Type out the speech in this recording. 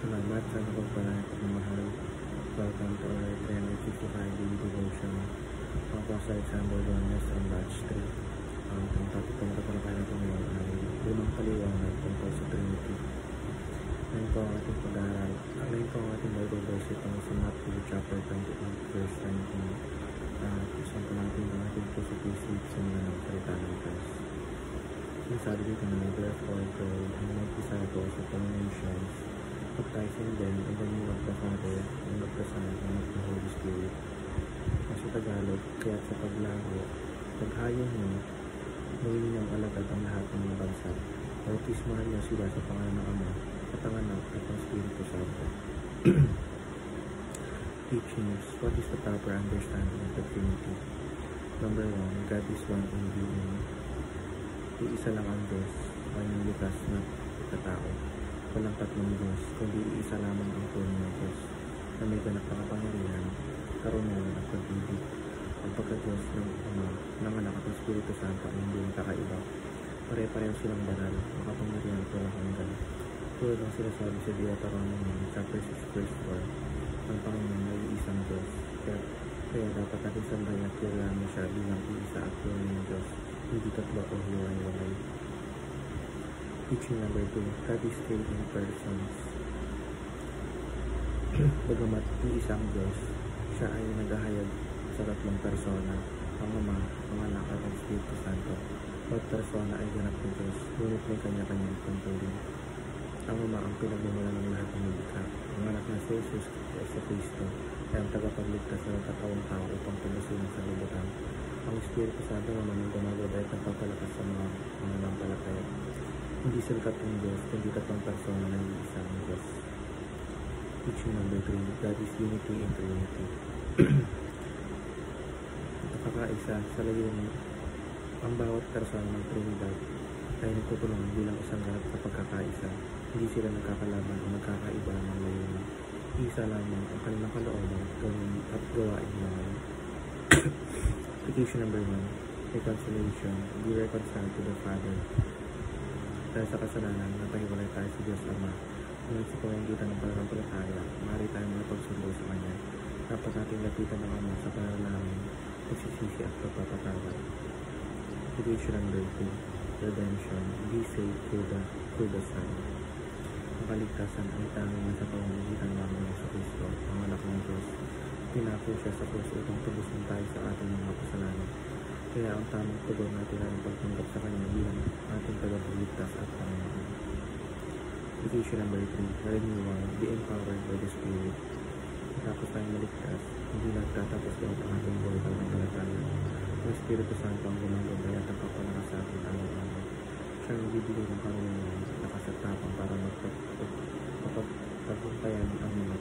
Salamat sa napagpalaan at pagmamahal. Welcome to our 365 daily devotion. Ako po sa Alexander Gomez on batch 3. Ang topic po na tatalakay natin ngayon ay unang paliwanag tungkol sa Trinity. Ngayon po ang ating pag-aaral. Ngayon po ang ating Bible verse itong sa Matthew chapter 28 verse 19. Saan po natin ang ating crucifix sa mga ng salita ng Diyos. Sabi dito na, therefore go and make disciples of all nations, baptizing them in the name of the Father, and of the Son, and of the Holy Spirit. Sa Tagalog, kaya sa paglago, paghayon mo, gawin niyang alagad ang lahat ng mga bansa. Bautismahan niyo sila sa pangalan ng Ama, at ang Anak, at ang Espiritu Santo. Teachings. What is the proper understanding of the Trinity? Number 1, God is one in being. Iisa lang ang Diyos, ay nilikha na katao. Walang tatlong Diyos, kundi iisa lamang ang tunay na Diyos, na may ganap na kapangyarihan, karunungan at pag-ibig. Ang pagka-Diyos ng Ama, ng Anak at ng Espiritu Santo ay hindi nakakaiba. Pare-pareho silang banal, makapangyarihan at walang hanggan. Tulad ang sinasabi sa Deuteronomy chapter 6 verse 4, ang Panginoon ay isang Diyos, kaya dapat natin sambahin at kilalanin siya bilang iisa at tunay na Diyos, hindi tatlo o hiwalay-walay. Teaching number 2, God is three in persons. Bagamat iisang Diyos, siya ay naghahayag sa tatlong persona, ang Ama, ang Anak at ang Espiritu Santo. Bawat persona ay ganap ng Diyos, ngunit may kanya-kanyang tungkulin. Ang Ama ang pinagmumulan ng lahat ng nilikha. Ang Anak na si Jesus sa Kristo ay ang tagapagligtas ng katawang tao upang pagmasilang sa libutan. Ang Espiritu Santo naman ang gumagabay at nagpapalakas sa mga mananampalataya. Hindi sila tatlong Diyos, kundi tatlong persona ng isang Diyos. Teaching number 3, God is unity in Trinity. Nakakaisa sa layunin, ang bawat persona ng Trinidad ay nagtutulungan bilang isang ganap sa pagkakaisa. Hindi sila nagkakalaban o nagkakaiba ng layunin. Isa lamang ang kanilang kalooban at gawain naman. Application number 1, reconciliation. Be reconciled to the Father. Dahil sa kasalanan, napahiwalay tayo sa Diyos Ama. Ngunit sa pamamagitan ng pananampalataya, maaari tayong makapagsundo sa Kanya. Dapat natin lapitan ng Ama sa panalangin, pagsisisi at pagpapatawad. Application number 2, redemption. Be saved through the Son. Ang kaligtasan ay tanging sa pamamagitan lamang sa Kristo, ang Anak ng Diyos. Pinako siya sa krus upang tubusin tayo sa ating mga kasalanan. Kaya ang tamang tugon natin ay ang pagtanggap sa Kanya bilang ating tagapagligtas at Panginoon. Application number 3, renewal. Be empowered by the Spirit. Tapos tayong maligtas, hindi nagtatapos daw ang ating buhay pananampalataya. Ang Espiritu Santo ang gumagabay at nagpapalakas sa ating araw-araw. Siya ang bibigay ng Panginoon, lakas at tapang para mapagtagumpayan ang mga